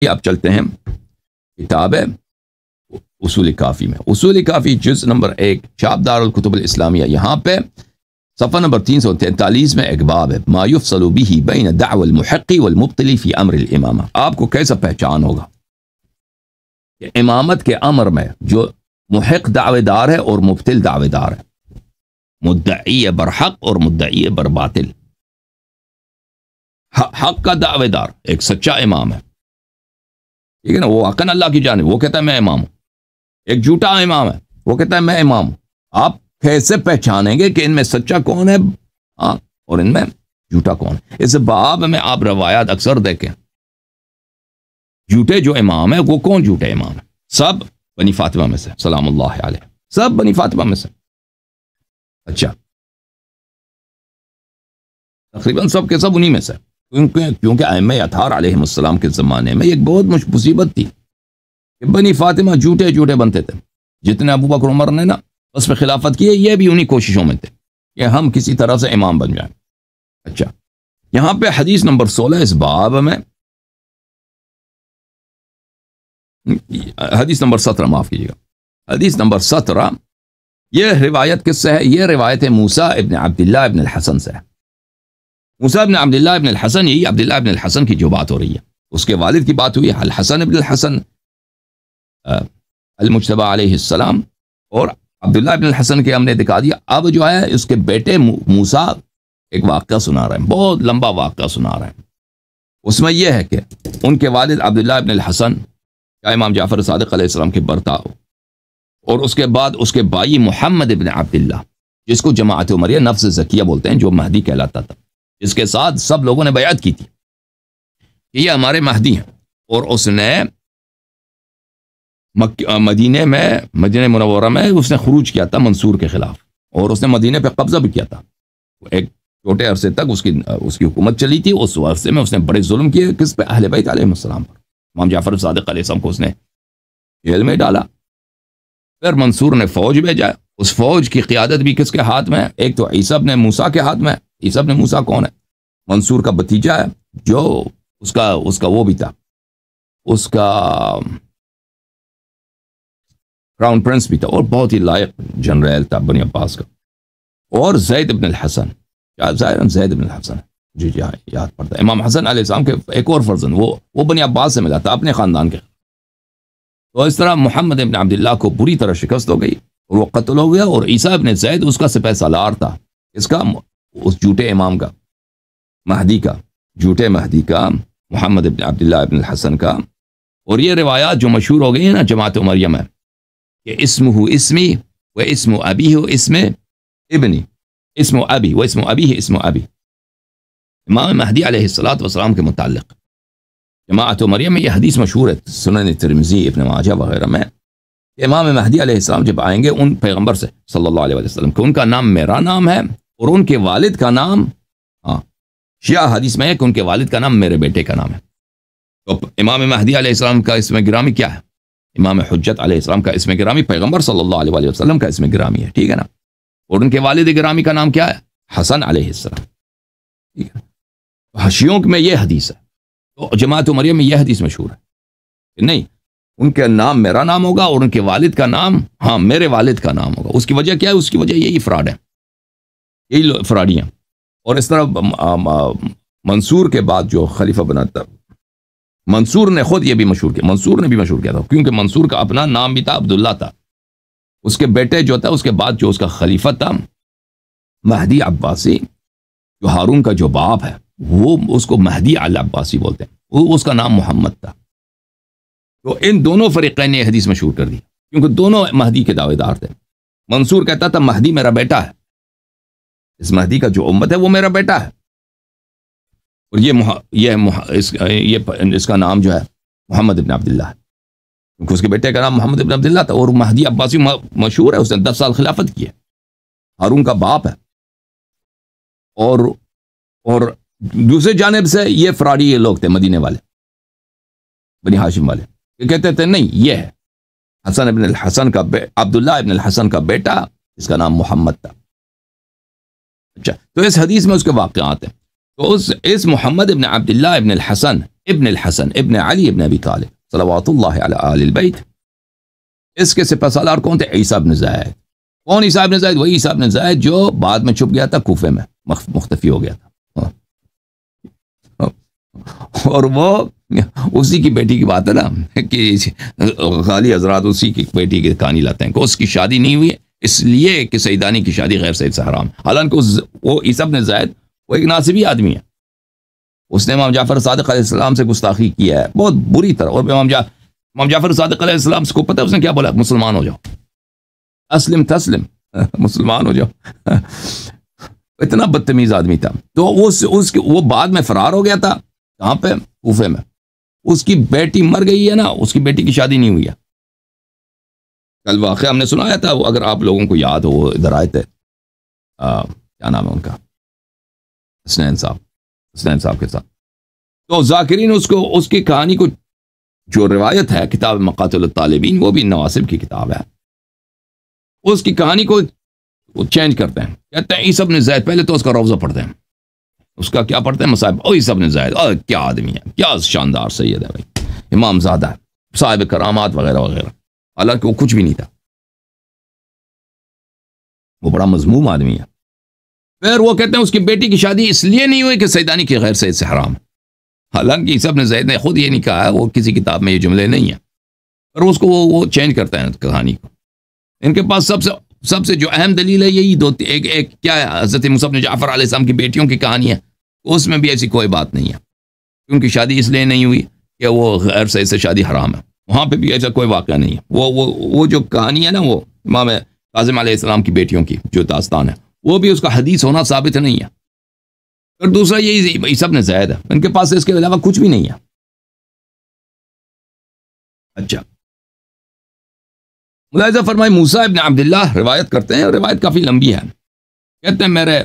اب چلتے ہیں کتاب اصول کافی میں. اصول کافی جز نمبر 1 شعب دار الکتب الاسلامیہ. یہاں پہ صفحہ نمبر 343 میں ایک باب ہے ما یفصل به بین دعوی المحق والمبطل فی امر الامامہ. آپ کو کیسا پہچان ہوگا کہ امامت کے امر میں جو محق دعوے دار ہے اور مبطل دعوے دار ہے, مدعی برحق اور مدعی برباطل. حق کا دعوے دار ایک سچا امام ہے, ٹھیک ہے نا, وہ حقاً اللہ کی جانب, وہ کہتا ہے میں امام ہوں. ایک جھوٹا امام ہے, وہ کہتا ہے میں امام ہوں. آپ کیسے پہچانیں گے کہ ان میں سچا کون ہے اور ان میں جھوٹا کون ہے؟ اس باب میں آپ روایات اکثر دیکھیں, جھوٹے جو امام ہے وہ کون جھوٹے امام ہے؟ سب بنی فاطمہ میں سے سلام اللہ علیہ, سب بنی فاطمہ میں سے. اچھا, تقریباً سب کے سب انہی میں سے, کیونکہ ائمہ اطہار علیہ السلام کے زمانے میں ایک بہت مصیبت تھی کہ بنی فاطمہ جھوٹے بنتے تھے. جتنے ابو بکر عمر نے نا اس پہ خلافت کی ہے, یہ بھی انہی کوششوں میں تھے کہ ہم کسی طرح سے امام بن جائیں. اچھا, یہاں پہ حدیث نمبر 16 اس باب میں, حدیث نمبر 17 معاف کیجیے گا, حدیث نمبر 17, یہ روایت کس سے ہے؟ یہ روایت ہے موسیٰ ابن عبداللہ ابن الحسن سے ہے. موسیٰ ابن عبداللہ ابن الحسن, یہی عبداللہ ابن الحسن کی جو بات ہو رہی ہے, اس کے والد کی بات ہوئی ہے, الحسن ابن الحسن المجتبی علیہ السلام, اور عبداللہ ابن الحسن کے ہم نے دکھا دیا. اب جو ہے اس کے بیٹے موسیٰ ایک واقعہ سنا رہے ہیں, بہت لمبا واقعہ سنا رہے ہیں. اس میں یہ ہے کہ ان کے والد عبداللہ ابن الحسن کیا امام جعفر صادق علیہ السلام کے برتا ہو, اور اس کے بعد اس کے بھائی محمد ابن عبداللہ, جس کو جماعت عمریہ نفس زکیہ بولتے ہیں, جو مہدی کہلاتا تھا, جس کے ساتھ سب لوگوں نے بیعت کی تھی کہ یہ ہمارے مہدی ہیں. اور اس نے مدینہ منورہ میں اس نے خروج کیا تھا منصور کے خلاف, اور اس نے مدینہ پہ قبضہ بھی کیا تھا. ایک چھوٹے عرصے تک اس کی حکومت چلی تھی. اس عرصے میں اس نے بڑے ظلم کیے کس پہ؟ اہل بیت علیہ السلام پر. امام جعفر صادق علیہ السلام کو اس نے جیل میں ڈالا. پھر منصور نے فوج بھیجا. اس فوج کی قیادت بھی کس کے ہاتھ میں ہے؟ ایک تو عیسیٰ ابن موسیٰ کے ہاتھ میں. عیسیٰ ابن موسیٰ کون ہے؟ منصور کا بھتیجا ہے, جو اس کا وہ بھی تھا, اس کا کراؤن پرنس بھی تھا, اور بہت ہی لائق جنرل تھا بنی عباس کا. اور زید ابن الحسن, زید ابن الحسن جی یاد پڑتا ہے, امام حسن علیہ السلام کے ایک اور فرزند, وہ بنی عباس سے ملا تھا اپنے خاندان کے. تو اس طرح محمد ابن عبداللہ کو بری طرح شکست ہو گئی اور وہ قتل ہو گیا. اور عیسیٰ ابن زید اس کا سپہ سالار تھا, اس کا, اس جھوٹے امام کا, مہدی کا, جھوٹے مہدی کا, محمد ابن عبداللہ ابن الحسن کا. اور یہ روایات جو مشہور ہو گئی ہیں نا جماعت عمریہ میں, کہ اسمہ اسمی و اسم ابیہ اسم ابنی, اسم ابی و اسم ابیہ اسم ابی. امام مہدی علیہ السلام کے متعلق جماعت عمریہ میں یہ حدیث مشہور ہے, سنن ترمذی, ابن ماجہ وغیرہ میں, کہ امام مہدی علیہ السلام جب آئیں گے ان پیغمبر سے صلی اللہ علیہ وسلم کہ ان کا نام میرا نام ہے اور ان کے والد کا نام, شیعہ حدیث میں ہے کہ ان کے والد کا نام میرے بیٹے کا نام ہے. تو امام مہدی علیہ السلام کا اسم گرامی کیا ہے؟ امام حجت علیہ السلام کا اسم گرامی پیغمبر صلی اللہ علیہ وسلم کا اسم گرامی ہے, ٹھیک ہے نا. اور ان کے والد گرامی کا نام کیا ہے؟ حسن علیہ السلام, ٹھیک ہے. حشیوں میں یہ حدیث ہے, تو جماعت عمریہ میں یہ حدیث مشہور ہے کہ نہیں, ان کا نام میرا نام ہوگا اور ان کے والد کا نام میرے والد کا نام ہوگا. اس کی وجہ کیا ہے؟ اس کی وجہ یہی فراڈ ہے, یہی فراڈیاں. اور اس طرح منصور کے بعد جو خلیفہ بنا تھا, منصور نے خود یہ بھی مشہور کیا, منصور نے بھی مشہور کیا تھا, کیونکہ منصور کا اپنا نام بھی تھا عبداللہ تھا. اس کے بیٹے جو تھا, اس کے بعد جو اس کا خلیفہ تھا مہدی عباسی, جو ہارون کا جو باپ ہے, وہ اس کو مہدی العباسی بولتے ہیں, وہ اس کا نام محمد تھا. تو ان دونوں فریقین نے حدیث مشہور کر دی, کیونکہ دونوں مہدی کے دعوے دار تھے. منصور کہتا تھا مہدی میرا بیٹا ہے, اس مہدی کا جو امت ہے وہ میرا بیٹا ہے, اور اس کا نام جو ہے محمد ابن عبداللہ ہے, کیونکہ اس کے بیٹے کا نام محمد ابن عبداللہ تھا. اور مہدی عباسی مشہور ہے, اس نے 10 سال خلافت کی ہے, ہارون کا باپ ہے. اور دوسرے جانب سے یہ فراڈی لوگ تھے مدینے والے, بنی ہاشم والے, یہ کہتے تھے نہیں, یہ ہے حسن ابن الحسن کا عبداللہ ابن الحسن کا بیٹا, اس کا نام محمد تھا. اچھا, تو اس حدیث میں اس کے واقعات ہیں. تو اس محمد ابن عبداللہ ابن الحسن ابن علی ابن ابی طالب صلوات اللہ علی آل البیت، اس کے سپہ سالار کون تھے؟ عیسیٰ ابن زید۔ کون عیسیٰ ابن زید؟ وہی عیسیٰ ابن زید جو بعد میں چھپ گیا تھا کوفے میں، مختفی ہو گیا تھا، اور وہ اسی کی بیٹی کی بات ہے نا کہ غالی حضرات اسی کی بیٹی کی کہانی لاتے ہیں کہ اس کی شادی نہیں ہوئی اس لیے کہ سیدانی کی شادی غیر سید سے حرام، حالانکہ وہ عیسیٰ ابن زید وہ ایک ناصبی آدمی ہے، اس نے امام جعفر صادق علیہ السلام سے گستاخی کیا ہے بہت بری طرح، اور امام جعفر صادق علیہ السلام کو پتہ ہے اس نے کیا بولا؟ مسلمان ہو جاؤ، اسلم تسلم، مسلمان ہو جاؤ۔ اتنا بدتمیز آدمی تھا، تو وہ بعد میں فرار ہو گیا تھا، کہاں پہ؟ کوفے میں۔ اس کی بیٹی مر گئی ہے نا، اس کی بیٹی کی شادی نہیں ہوئی ہے۔ کل واقعہ ہم نے سنایا تھا، اگر آپ لوگوں کو یاد ہو، وہ ادھر آئے تھے، کیا نام ہے ان کا، حسنین صاحب کے ساتھ، تو ذاکرین اس کی کہانی کو، جو روایت ہے کتاب مقاتل الطالبین، وہ بھی نواسب کی کتاب ہے، اس کی کہانی کو چینج کرتے ہیں، کہتے ہیں عیسیٰ ابن زید، پہلے تو اس کا روضہ پڑھتے ہیں، اس کا کیا پڑھتے ہیں؟ مصائب، عیسیٰ ابن زید، کیا آدمی ہے، کیا شاندار سید ہے بھائی، امام زادہ ہے، صاحب کرامات وغیرہ وغیرہ، حالانکہ وہ کچھ بھی نہیں تھا، وہ بڑا مذموم آدمی ہے۔ پھر وہ کہتے ہیں اس کی بیٹی کی شادی اس لیے نہیں ہوئی کہ سیدانی کی غیر سید سے حرام، حالانکہ عیسیٰ ابن زید نے خود یہ نہیں کہا ہے، وہ کسی کتاب میں یہ جملے نہیں ہیں، اور اس کو وہ چینج کرتے ہیں کہانی کو۔ ان کے پاس سب سے جو اہم دلیل ہے یہی دو، ایک کیا ہے؟ حضرت موسیٰ بن جعفر علیہ السلام کی بیٹیوں کی کہانی ہے، اس میں بھی ایسی کوئی بات نہیں ہے، کیونکہ شادی اس لیے نہیں ہوئی کہ وہ غیر سید سے شادی حرام ہے، وہاں پہ بھی ایسا کوئی واقعہ نہیں ہے۔ وہ جو کہانی ہے نا، وہ امام کاظم علیہ السلام کی بیٹیوں کی جو داستان ہے، وہ بھی اس کا حدیث ہونا ثابت نہیں ہے۔ اور دوسرا یہی عیسیٰ ابن زید ہے، ان کے پاس اس کے علاوہ کچھ بھی نہیں ہے۔ اچھا، ملاحظہ فرمائے، موسیٰ ابن عبداللہ روایت کرتے ہیں، روایت کافی لمبی ہے، کہتے ہیں میرے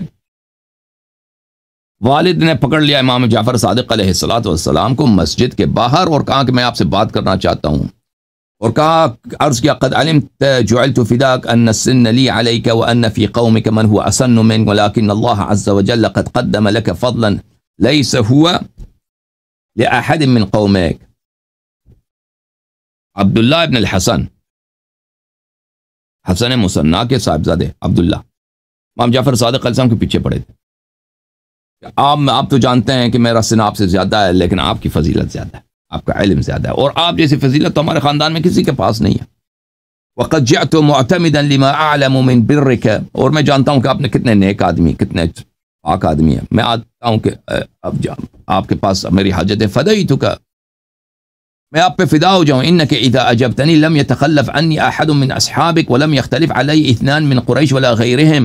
والد نے پکڑ لیا امام جعفر صادق علیہ السلام کو مسجد کے باہر، اور کہا کہ میں آپ سے بات کرنا چاہتا ہوں، اور کہا، عرض کیا، قد علمت جعلت فداك ان السن لي عليك وان في قومك من هو اسن منك ولكن الله عز وجل قد قدم لك فضلا ليس هو لاحد من قومك۔ عبداللہ ابن الحسن، حسن مصنع کے صاحبزادے عبداللہ، امام جعفر صادق علیہ السلام کے پیچھے پڑے تھے۔ آپ تو جانتے ہیں کہ میرا سن آپ سے زیادہ ہے، لیکن آپ کی فضیلت زیادہ ہے، آپ کا علم زیادہ ہے، اور آپ جیسی فضیلت تو ہمارے خاندان میں کسی کے پاس نہیں ہے۔ وَقَدْ جِئْتُ مُعْتَمِدًا لِمَا أَعْلَمُ مِنْ بِرِّكَ، اور میں جانتا ہوں کہ آپ نے کتنے نیک آدمی، کتنے پاک آدمی ہیں، میں آتا ہوں کہ اب آپ کے پاس میری حاجت ہے، فَدَيْتُكَ، میں آپ پہ فدا ہو جاؤں، إِنَّكَ إِذَا أَجَبْتَنِي لَمْ يَتَخَلَّفْ عَنِّي أَحَدٌ مِّنْ أَصْحَابِكَ وَلَمْ يَخْتَلِفْ عَلَيَّ اثْنَانٌ مِّنْ قُرَيْشٍ وَلَا غَيْرِهِمْ،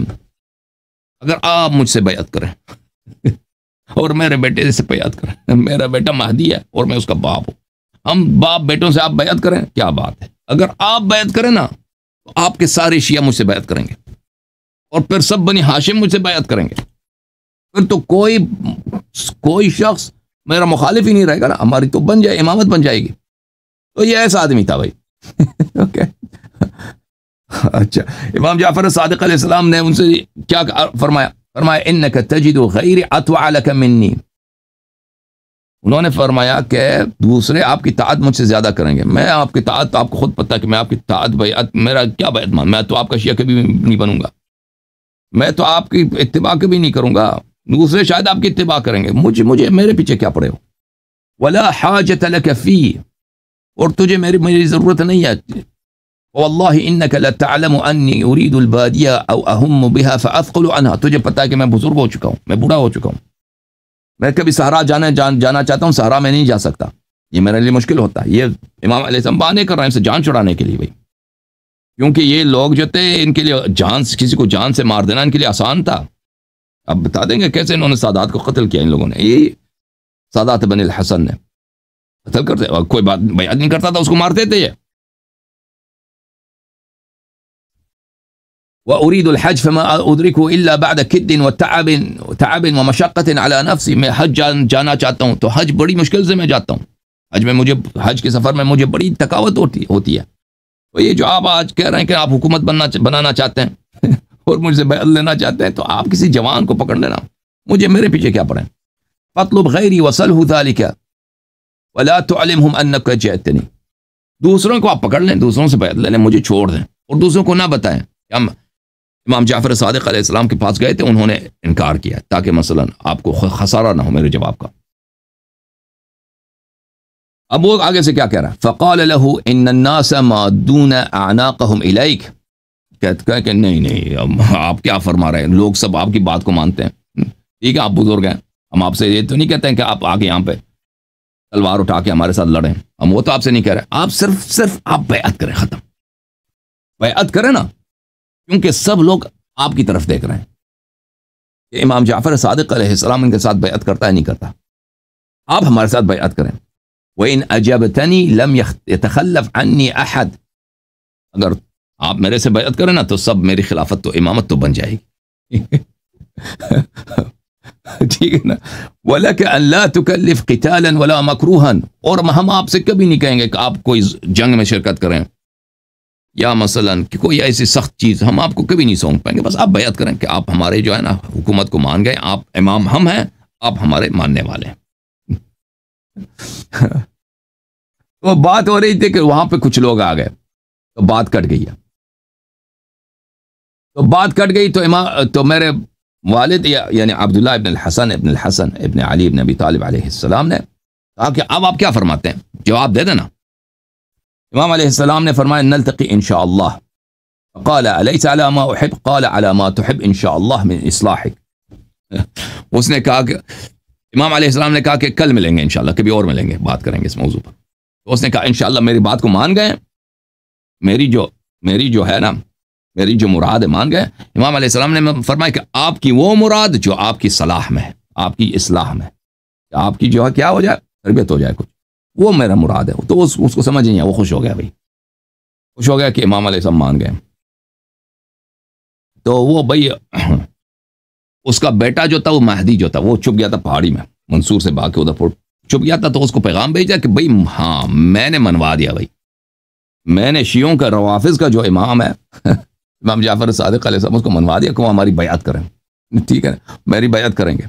اگر آپ مجھ سے بیعت کریں اور میرے بیٹے سے بیعت کریں، میرا بیٹا مہدی ہے اور میں اس کا باپ ہوں، ہم باپ بیٹوں سے آپ بیعت کریں، کیا بات ہے، اگر آپ بیعت کریں نا تو آپ کے سارے شیعہ مجھ سے بیعت کریں گے، اور پھر سب بنی ہاشم مجھ سے بیعت کریں گے، پھر تو کوئی شخص میرا مخالف ہی نہیں رہے گا نا، ہماری تو بن جائے، امامت بن جائے گی۔ تو یہ ایسا آدمی تھا بھائی۔ اوکے، اچھا، امام جعفر صادق علیہ السلام نے ان سے کیا فرمایا؟ انک تجد غیر اطوع لک منی، انہوں نے فرمایا کہ دوسرے آپ کی طاعت مجھ سے زیادہ کریں گے، میں آپ کی طاعت، آپ کو خود پتہ ہے کہ میں آپ کی طاعت، بیعت، میرا کیا بیعت مان، میں تو آپ کا شیعہ کبھی نہیں بنوں گا، میں تو آپ کی اتباع کبھی نہیں کروں گا، دوسرے شاید آپ کی اتباع کریں گے، مجھے میرے پیچھے کیا پڑے ہو، ولا حاجت لک فی، اور تجھے میری ضرورت نہیں ہے، واللہ انک لتعلم انی ارید البادیہ او اہم بها فاثقل عنها، تجھے پتہ ہے کہ میں بزرگ ہو چکا ہوں، میں بوڑھا ہو چکا ہوں، میں کبھی صحرا جانا چاہتا ہوں، صحرا میں نہیں جا سکتا، یہ میرے لیے مشکل ہوتا ہے۔ یہ امام علیہ السلام بہانے کر رہے ہیں، ان سے جان چھڑانے کے لیے بھائی، کیونکہ یہ لوگ جو تھے ان کے لیے کسی کو جان سے مار دینا ان کے لیے آسان تھا۔ اب بتا دیں گے کیسے انہوں نے سادات کو قتل کیا، ان لوگوں نے، یہ سادات بن الحسن نے قتل کرتے، کوئی بات بیعت نہیں کرتا تھا اس کو مارتے تھے یہ۔ وأريد الحج فما أدركه إلا بعد كد وتعب ومشقة على نفسي، میں حج جانا چاہتا ہوں تو حج بڑی مشکل سے میں جاتا ہوں، حج کے سفر میں مجھے بڑی تکاوت ہوتی ہے۔ تو یہ جو آپ آج کہہ رہے ہیں کہ آپ حکومت بنانا چاہتے ہیں اور مجھ سے بیعت لینا چاہتے ہیں، تو آپ کسی جوان کو پکڑ لینا، میرے پیچھے کیا پڑیں۔ فاطلب غیری وصلہ ذلک ولا تعلمہم انک جئتنی، دوسروں کو آپ پکڑ لیں، دوسروں سے بیعت لے لیں، مجھے چھوڑ دیں اور دوسروں کو نہ بتائیں کہ ہم امام جعفر صادق علیہ السلام کے پاس گئے تھے، انہوں نے انکار کیا تاکہ مثلا آپ کو خسارہ نہ ہو میرے جواب کا۔ اب وہ آگے سے کیا کہہ رہا ہے؟ فقال له ان الناس مادون اعناقهم الیک، کہتا ہے کہ نہیں آپ کیا فرما رہے ہیں، لوگ سب آپ کی بات کو مانتے ہیں، ٹھیک ہے آپ بزرگ ہیں، ہم آپ سے یہ تو نہیں کہتے ہیں کہ آپ آگے یہاں پہ تلوار اٹھا کے ہمارے ساتھ لڑیں، ہم وہ تو آپ سے نہیں کہہ رہے، آپ صرف آپ بیعت کریں، ختم، بیعت کریں نا، کیونکہ سب لوگ آپ کی طرف دیکھ رہے ہیں کہ امام جعفر صادق علیہ السلام ان کے ساتھ بیعت کرتا ہے نہیں کرتا، آپ ہمارے ساتھ بیعت کریں۔ وَإِنْ أَجَبْتَنِي لَمْ يَتَخَلَّفْ عَنِّي أَحَدٌ، اگر آپ میرے سے بیعت کریں نا تو سب میری خلافت تو امامت تو بن جائے گی، ٹھیک ہے نا۔ وَلَكَ أَنْ لَا تُكَلِّفْ قِتَالًا وَلَا مَكْرُوهًا، اور ہم آپ سے کبھی نہیں کہیں گے کہ آپ کوئی جنگ میں شرکت کریں یا مثلا کہ کوئی ایسی سخت چیز ہم آپ کو کبھی نہیں سونپ پائیں گے، بس آپ بیعت کریں کہ آپ ہمارے جو ہے نا حکومت کو مان گئے، آپ امام ہم ہیں، آپ ہمارے ماننے والے ہیں۔ تو بات ہو رہی تھی کہ وہاں پہ کچھ لوگ آ گئے تو بات کٹ گئی ہے، تو بات کٹ گئی تو میرے والد یعنی عبداللہ ابن الحسن ابن علی ابن ابی طالب علیہ السلام نے کہا کہ اب آپ کیا فرماتے ہیں، جواب دے دینا۔ امام علیہ السلام نے فرمایا نلتقی انشاءاللہ، قال الیس علی ما احب قال علی ما تحب انشاءاللہ من اصلاحک، اس نے کہا کہ امام علیہ السلام نے کہا کہ کل ملیں گے انشاءاللہ، کبھی اور ملیں گے، بات کریں گے اس موضوع پر۔ تو اس نے کہا انشاءاللہ میری بات کو مان گئے، میری جو ہے نا میری جو مراد ہے مان گئے۔ امام علیہ السلام نے فرمایا کہ آپ کی وہ مراد جو آپ کی صلاح میں ہے، آپ کی اصلاح میں، آپ کی جو ہے کیا ہو جائے، تربیت ہو جائے کچھ، وہ میرا مراد ہے۔ تو اس کو سمجھ نہیں آیا، وہ خوش ہو گیا، بھائی خوش ہو گیا کہ امام علیہ السلام مان گئے۔ تو وہ بھائی اس کا بیٹا جو تھا، وہ مہدی جو تھا، وہ چھپ گیا تھا پہاڑی میں، منصور سے بھاگ کے ادھر چھپ گیا تھا، تو اس کو پیغام بھیجا کہ بھائی ہاں میں نے منوا دیا، بھائی میں نے شیعوں کا روافظ کا جو امام ہے امام جعفر صادق علیہ السلام، اس کو منوا دیا کہ وہ ہماری بیعت کریں، ٹھیک ہے میری بیعت کریں گے۔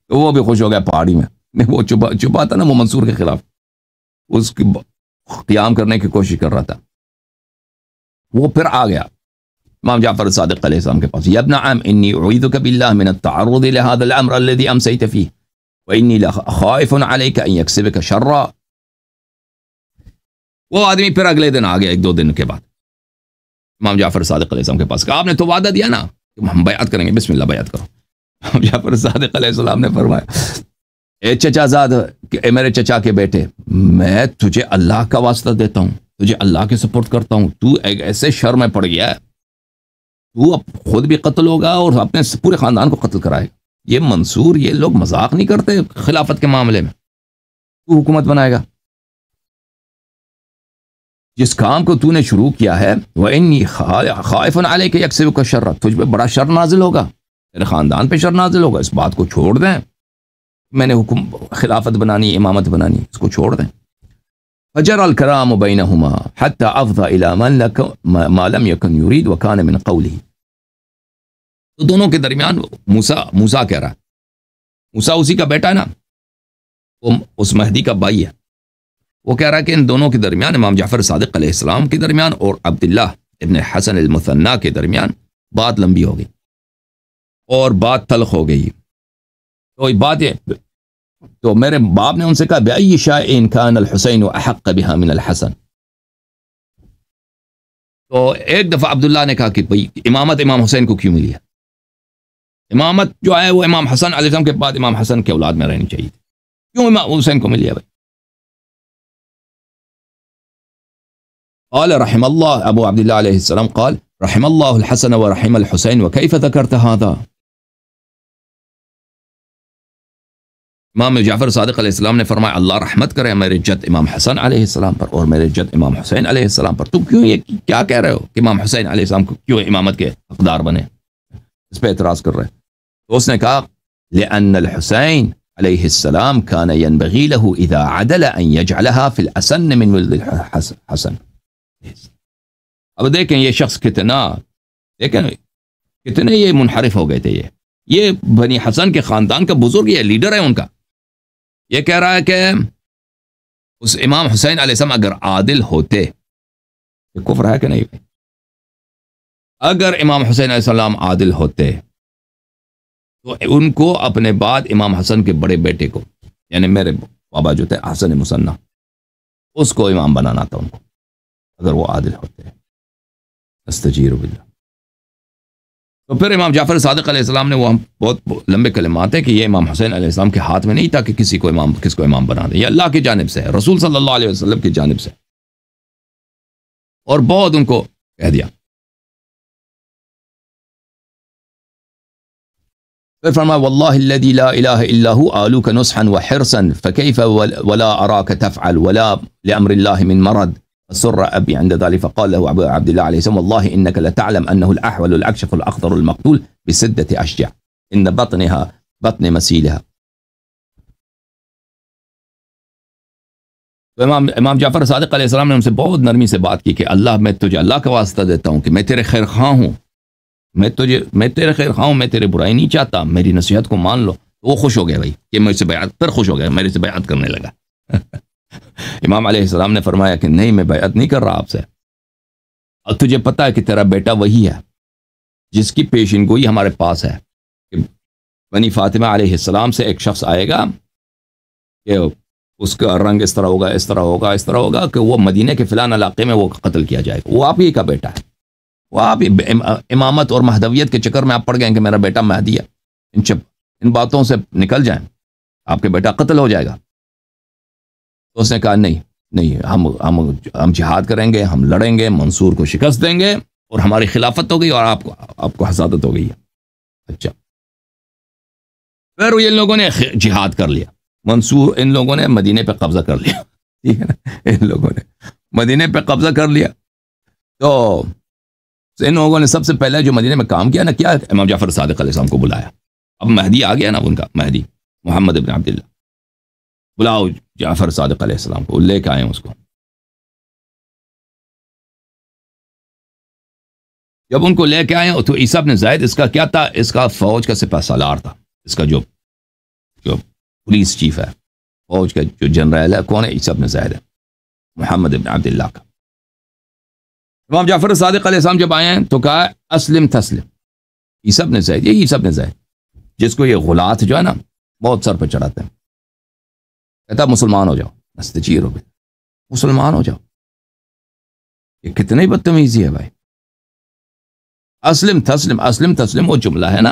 تو وہ بھی خوش ہو گیا پہاڑی میں، وہ چھپا تھا نا وہ منصور کے خلاف، اس کی قیام کرنے کی کوشش کر رہا تھا، وہ پھر آ گیا امام جعفر صادق علیہ السلام کے پاس، یا ابن عم انی اعوذک باللہ من التعرض لهذا الامر الذي امسیت فيه وانی لخائف علیک ان یکسبک شرا۔ وہ آدمی پھر اگلے دن آ گیا، ایک دو دن کے بعد امام جعفر صادق علیہ السلام کے پاس، کہ آپ نے تو وعدہ دیا نا کہ ہم بیعت کریں گے، بسم اللہ بیعت کرو۔ امام جعفر صادق علیہ السلام نے فرمایا اے چچا زاد، اے میرے چچا کے بیٹے، میں تجھے اللہ کا واسطہ دیتا ہوں، تجھے اللہ کے سپورٹ کرتا ہوں، تو ایک ایسے شر میں پڑ گیا ہے، تو اب خود بھی قتل ہوگا اور اپنے پورے خاندان کو قتل کرائے گا۔ یہ منصور، یہ لوگ مذاق نہیں کرتے خلافت کے معاملے میں، تو حکومت بنائے گا، جس کام کو تو نے شروع کیا ہے، وَإِنِّي خَائِفٌ عَلَيْكَ يَكْسِبُكَ شَرًّا، تجھ پہ بڑا شر نازل ہوگا، تیرے خاندان پہ شر نازل ہوگا، اس بات کو چھوڑ دیں، میں نے خلافت بنانی، امامت بنانی، اس کو چھوڑ دیں۔ فَجَرَى الْكَلَامُ بَيْنَهُمَا حَتَّى أَفْضَى إِلَى مَا لَمْ يَكُنْ يُرِيدُ وَكَانَ مِنْ قَوْلِهِ۔ تو دونوں کے درمیان موسیٰ کہہ رہا ہے، موسیٰ اسی کا بیٹا ہے نا، وہ اس مہدی کا بھائی ہے، وہ کہہ رہا ہے کہ ان دونوں کے درمیان، امام جعفر صادق علیہ السلام کے درمیان اور عبداللہ ابن حسن المثنی کے درمیان بات لمبی ہو گئی اور بات تلخ ہو گئی۔ تو بات یہ، تو میرے باپ نے ان سے کہا بأي شيء كان الحسين احق بها من الحسن۔ تو ایک دفعہ عبداللہ نے کہا کہ بھئی امامت امام حسین کو کیوں ملی ہے، امامت جو ہے وہ امام حسن علیہ السلام کے بعد امام حسن کے اولاد میں رہنی چاہیے تھی، کیوں امام حسین کو ملی ہے بھائی؟ قال رحم اللہ، ابو عبداللہ علیہ السلام قال رحم اللہ الحسن ورحم الحسین وکیف ذکرت هذا۔ امام جعفر صادق علیہ السلام نے فرمایا اللہ رحمت کرے میرے جد امام حسن علیہ السلام پر اور میرے جد امام حسین علیہ السلام پر، تم کیوں یہ کیا کہہ رہے ہو کہ امام حسین علیہ السلام کو کیوں امامت کے حقدار بنے، اس پہ اعتراض کر رہے۔ تو اس نے کہا لأن الحسین علیہ السلام كان ينبغي له اذا عدل ان يجعلها في الاسن من ولد الحسن۔ اب دیکھیں یہ شخص کتنے یہ منحرف ہو گئے تھے، یہ یہ بنی حسن کے خاندان کا بزرگ، یہ لیڈر ہے ان کا، یہ کہہ رہا ہے کہ اس امام حسین علیہ السلام اگر عادل ہوتے، یہ کفر ہے کہ نہیں بھائی؟ اگر امام حسین علیہ السلام عادل ہوتے تو ان کو اپنے بعد امام حسن کے بڑے بیٹے کو، یعنی میرے بابا جو تھے حسن مصنع، اس کو امام بنانا تھا ان کو، اگر وہ عادل ہوتے۔ استجیر باللہ۔ تو پھر امام جعفر صادق علیہ السلام نے، وہ ہم بہت لمبے کلمات ہیں کہ یہ امام حسین علیہ السلام کے ہاتھ میں نہیں تھا کہ کس کو امام بنا دے، یہ اللہ کی جانب سے ہے، رسول صلی اللہ علیہ وسلم کی جانب سے، اور بہت ان کو کہہ دیا۔ پھر فرمایا واللہ الذی لا الہ الا هو آلوک نصحا وحرصا فكيف ولا اراك تفعل ولا لامر الله من مرض سر ابي عند ذلك فقال له ابو عبد الله عليه السلام والله انك لتعلم انه الاحول الاكشف الاخضر المقتول بسدة اشجع ان بطنها بطن مسيلها۔ تو امام جعفر صادق علیہ السلام نے ان سے بہت نرمی سے بات کی کہ اللہ، میں تجھے اللہ کا واسطہ دیتا ہوں کہ میں تیرے خیر خواہ ہوں، میں تیرے خیر خواہ ہوں، میں تیرے برائی نہیں چاہتا، میری نصیحت کو مان لو۔ وہ خوش ہو گیا بھائی کہ مجھ سے بیعت، پھر خوش ہو گیا، میرے سے بیعت کرنے لگا۔ امام علیہ السلام نے فرمایا کہ نہیں، میں بیعت نہیں کر رہا آپ سے، اور تجھے پتا ہے کہ تیرا بیٹا وہی ہے جس کی پیشن گوئی ہمارے پاس ہے کہ بنی فاطمہ علیہ السلام سے ایک شخص آئے گا کہ اس کا رنگ اس طرح ہوگا، اس طرح ہوگا، اس طرح ہوگا کہ وہ مدینے کے فلان علاقے میں وہ قتل کیا جائے گا، وہ آپ ہی کا بیٹا ہے، وہ آپ امامت اور مہدویت کے چکر میں آپ پڑ گئے کہ میرا بیٹا مہدی ہے، ان باتوں سے نکل جائیں، آپ کے بیٹا قتل ہو جائے گا۔ تو اس نے کہا نہیں، ہم جہاد کریں گے، ہم لڑیں گے، منصور کو شکست دیں گے، اور ہماری خلافت ہو گئی اور آپ کو حسادت ہو گئی ہے۔ اچھا، پھر ان لوگوں نے جہاد کر لیا، منصور، ان لوگوں نے مدینے پہ قبضہ کر لیا، ٹھیک ہے نا، ان لوگوں نے مدینے پہ قبضہ کر لیا۔ تو ان لوگوں نے سب سے پہلے جو مدینے میں کام کیا نا، کیا امام جعفر صادق علیہ السلام کو بلایا۔ اب مہدی آ گیا نا ان کا، مہدی محمد ابن عبداللہ، بلاؤ جعفر صادق علیہ السلام کو، لے کے آئے اس کو۔ جب ان کو لے کے آئے تو عیسیٰ بن زید، اس کا کیا تھا، اس کا فوج کا سپہ سالار تھا، اس کا جو پولیس چیف ہے، فوج کا جو جنرل ہے، کون ہے؟ عیسیٰ بن زید ہے، محمد ابن عبداللہ کا۔ امام جعفر صادق علیہ السلام جب آئے ہیں تو کہا اسلم تسلم، عیسیٰ بن زید، یہی عیسیٰ بن زید جس کو یہ غلات جو ہے نا بہت سر پہ چڑھاتے ہیں، کہتا مسلمان ہو جاؤ، استجیر ہو گئے، مسلمان ہو جاؤ۔ یہ کتنی بدتمیزی ہے بھائی۔ اسلم تسلم، اسلم تسلم وہ جملہ ہے نا،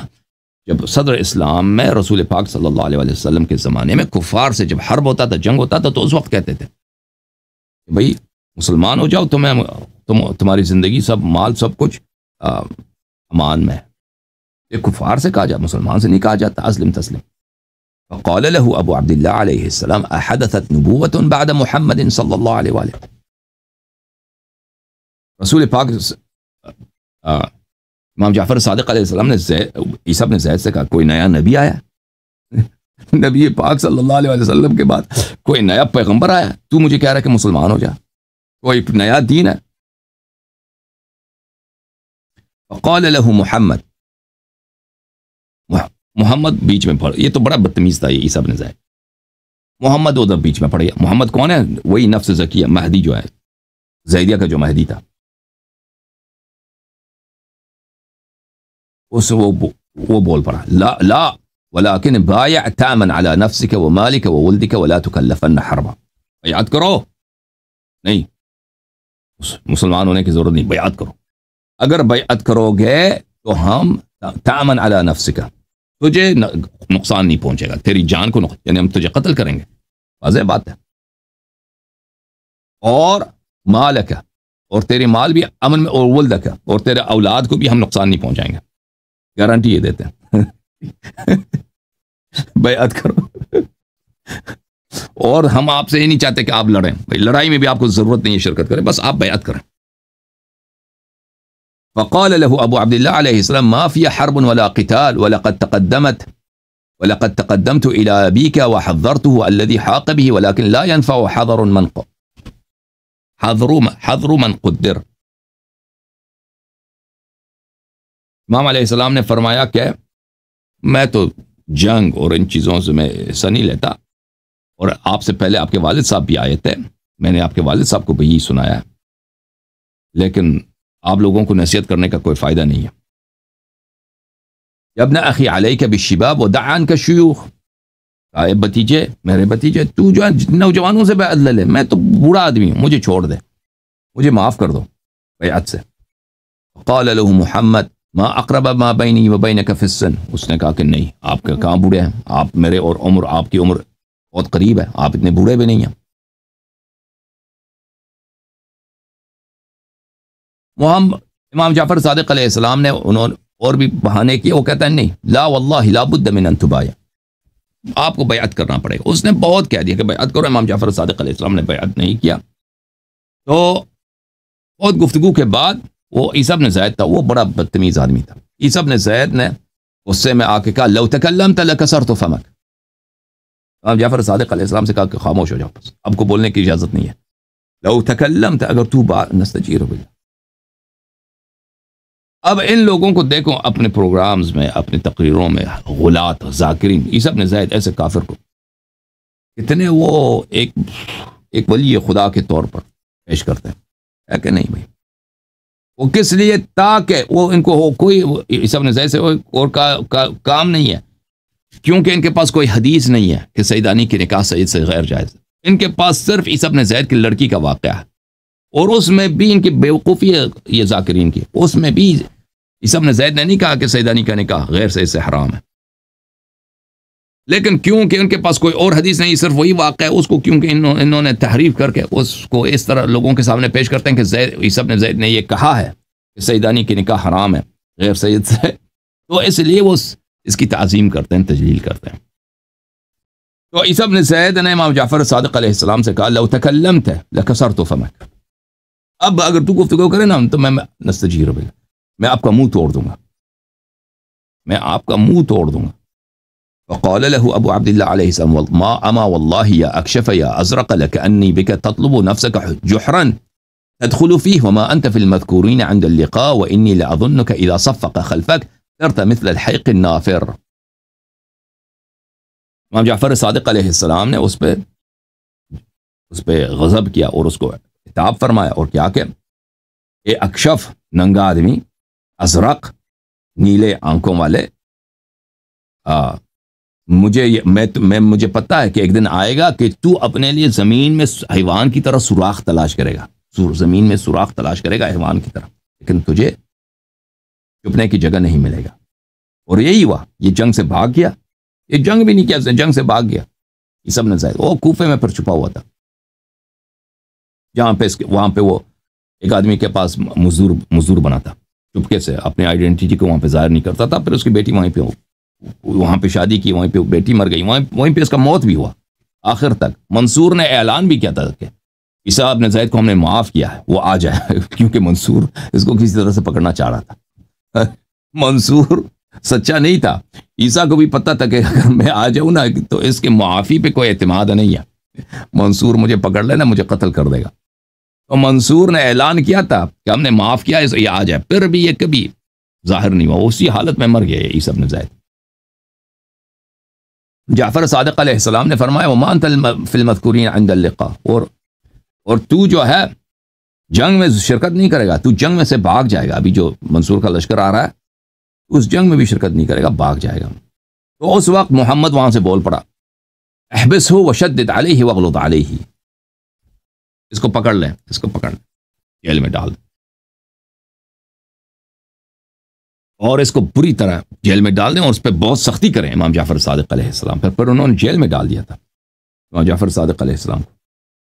جب صدر اسلام میں رسول پاک صلی اللہ علیہ وسلم کے زمانے میں کفار سے جب حرب ہوتا تھا، جنگ ہوتا تھا، تو اس وقت کہتے تھے کہ بھائی مسلمان ہو جاؤ، تمہاری زندگی، سب مال، سب کچھ امان میں ہے۔ یہ کفار سے کہا جاتا، مسلمان سے نہیں کہا جاتا اسلم تسلم۔ فقال له ابو عبد الله علیہ السلام احدثت نبوۃ بعد محمد صلی اللہ علیہ وآلہ۔ رسول پاک امام جعفر صادق علیہ السلام نے عیسیٰ بن زید سے کہا کوئی نیا نبی آیا، نبی پاک صلی اللہ علیہ وسلم کے بعد کوئی نیا پیغمبر آیا، تو مجھے کہہ رہا ہے کہ مسلمان ہو جا، کوئی نیا دین ہے۔ فقال له محمد بیچ میں پڑھ، یہ تو بڑا بدتمیز تھا یہ عیسیٰ بن زید، محمد ادھر بیچ میں پڑھ گیا۔ محمد کون ہے؟ وہی نفس زکیہ مہدی جو ہے، زیدیہ کا جو مہدی تھا، اس وہ بول پڑا لا ولكن بايع تامن على نفسك ومالك وولدك ولا تكلفن حربا، بیعت کرو، نہیں مسلمان ہونے کی ضرورت نہیں، بیعت کرو، اگر بیعت کرو گے تو ہم تامن على نفسك، تجھے نقصان نہیں پہنچے گا، تیری جان کو یعنی ہم تجھے قتل کریں گے، واضح بات ہے، اور مالک، اور تیرے مال بھی امن میں، اور ولدک، اور تیرے اولاد کو بھی ہم نقصان نہیں پہنچائیں گے، گارنٹی یہ دیتے ہیں۔ بیعت کرو، اور ہم آپ سے یہ نہیں چاہتے کہ آپ لڑیں، لڑائی میں بھی آپ کو ضرورت نہیں ہے شرکت کریں، بس آپ بیعت کریں۔ فقال له ابو عبد الله عليه السلام ما في حرب ولا قتال ولقد تقدمت ولقد تقدمت الى ابيك وحذرته الذي حاق به ولكن لا ينفع حذر من قدر۔ امام علیہ السلام نے فرمایا کہ میں تو جنگ اور ان چیزوں سے میں حصہ نہیں لیتا، اور آپ سے پہلے آپ کے والد صاحب بھی آئے تھے، میں نے آپ کے والد صاحب کو بھی یہی سنایا، لیکن آپ لوگوں کو نصیحت کرنے کا کوئی فائدہ نہیں ہے۔ ابن اخی علیک بالشباب ودع عنک الشیوخ، اے بھتیجے، میرے بھتیجے، تو جو ہے نوجوانوں سے بیعت لے لے، میں تو بوڑھا آدمی ہوں، مجھے چھوڑ دے، مجھے معاف کر دو بیعت سے۔ قال له محمد ما اقرب ما بینی و بینک فی السن، اس نے کہا کہ نہیں، آپ کا کہاں بوڑھے ہیں، آپ میرے اور عمر، آپ کی عمر بہت قریب ہے، آپ اتنے بوڑھے بھی نہیں ہیں۔ امام جعفر صادق علیہ السلام نے انہوں نے اور بھی بہانے کیے، وہ کہتا ہے نہیں، لا واللہ لا بد من ان تبايع، آپ کو بیعت کرنا پڑے گا۔ اس نے بہت کہہ دیا کہ بیعت کرو، امام جعفر صادق علیہ السلام نے بیعت نہیں کیا۔ تو بہت گفتگو کے بعد وہ عیسیٰ بن زید تھا، وہ بڑا بدتمیز آدمی تھا، عیسیٰ بن زید نے غصے میں آ کے کہا لو تکلمت لکسرت فمک، امام جعفر صادق علیہ السلام سے کہا کہ خاموش ہو جاؤ، بس اب کو بولنے کی اجازت نہیں ہے، لو تکلمت، اگر تو نستجیر باللہ۔ اب ان لوگوں کو دیکھو اپنے پروگرامز میں، اپنے تقریروں میں، غلات، ذاکرین، عیسیٰ بن زید ایسے کافر کو کتنے وہ ایک ولی خدا کے طور پر پیش کرتے ہیں، ہے کہ نہیں بھائی؟ وہ کس لیے؟ تاکہ وہ ان کو کوئی عیسیٰ بن زید سے اور کام نہیں ہے، کیونکہ ان کے پاس کوئی حدیث نہیں ہے کہ سیدانی کی نکاح سید سے غیر جائز، ان کے پاس صرف عیسیٰ بن زید کی لڑکی کا واقعہ ہے، اور اس میں بھی ان کی بیوقوفی ہے یہ ذاکرین کی، اس میں بھی عیسیٰ بن زید نے نہیں کہا کہ سیدانی کا نکاح غیر سید سے حرام ہے، لیکن کیونکہ ان کے پاس کوئی اور حدیث نہیں، صرف وہی واقعہ ہے، اس کو کیونکہ انہوں نے تحریف کر کے اس کو اس طرح لوگوں کے سامنے پیش کرتے ہیں کہ عیسیٰ بن زید نے یہ کہا ہے کہ سیدانی کی نکاح حرام ہے غیر سید سے، تو اس لیے وہ اس کی تعظیم کرتے ہیں، تجلیل کرتے ہیں۔ تو عیسیٰ بن زید نے امام جعفر صادق علیہ السلام سے کہا لو تکلمت لکسرت فمک، اب اگر تو گفتگو کرے نا تو میں نستجیر باللہ، میں آپ کا منہ توڑ دوں گا، میں آپ کا منہ توڑ دوں گا۔ فقال له ابو عبد الله عليه السلام ما اما والله يا اكشف يا ازرق لكاني بك تطلب نفسك جحرا تدخل فيه وما انت في المذكورين عند اللقاء واني لاظنك اذا صفق خلفك صرت مثل الحيق النافر۔ امام جعفر صادق علیہ السلام نے اس پہ غضب کیا اور اس کو خطاب فرمایا، اور کیا کہ اے اکشف، ننگا آدمی، ازرق، نیلے آنکھوں والے، مجھے پتہ ہے کہ ایک دن آئے گا کہ تو اپنے لیے زمین میں حیوان کی طرح سوراخ تلاش کرے گا، زمین میں سوراخ تلاش کرے گا حیوان کی طرح، لیکن تجھے چھپنے کی جگہ نہیں ملے گا۔ اور یہی ہوا، یہ جنگ سے بھاگ گیا، یہ جنگ بھی نہیں کیا، جنگ سے بھاگ گیا عیسیٰ بن زید، وہ کوفے میں پھر چھپا ہوا تھا، جہاں پہ وہاں پہ وہ ایک آدمی کے پاس مزدور بنا تھا، چپکے سے اپنے آئیڈینٹی کو وہاں پہ ظاہر نہیں کرتا تھا، پھر اس کی بیٹی وہاں پہ شادی کی، وہیں پہ بیٹی مر گئی، وہیں پہ اس کا موت بھی ہوا۔ آخر تک منصور نے اعلان بھی کیا تھا کہ عیسیٰ بن زید کو ہم نے معاف کیا ہے، وہ آ جائے، کیونکہ منصور اس کو کسی طرح سے پکڑنا چاہ رہا تھا۔ منصور سچا نہیں تھا، عیسیٰ کو بھی پتہ تھا کہ اگر میں آ جاؤں نا تو اس کے معافی پہ کوئی اعتماد نہیں ہے، منصور مجھے پکڑ لینا، مجھے قتل کر دے گا۔ تو منصور نے اعلان کیا تھا کہ ہم نے معاف کیا ہے، یہ آ جائے، پھر بھی یہ کبھی ظاہر نہیں ہوا، اسی حالت میں مر گیا عیسیٰ بن زید۔ جعفر صادق علیہ السلام نے فرمایا وما انت فی المذکورین عند اللقاء، اور تو جو ہے جنگ میں شرکت نہیں کرے گا، تو جنگ میں سے بھاگ جائے گا، ابھی جو منصور کا لشکر آ رہا ہے اس جنگ میں بھی شرکت نہیں کرے گا، بھاگ جائے گا۔ تو اس وقت محمد وہاں سے بول پڑا احبسہ وشدد علیہ واغلظ علیہ، اس کو پکڑ لیں، اس کو پکڑ لیں، جیل میں ڈال دیں، اور اس کو بری طرح جیل میں ڈال دیں، اور اس پہ بہت سختی کریں امام جعفر صادق علیہ السلام۔ پھر انہوں نے جیل میں ڈال دیا تھا امام جعفر صادق علیہ السلام کو۔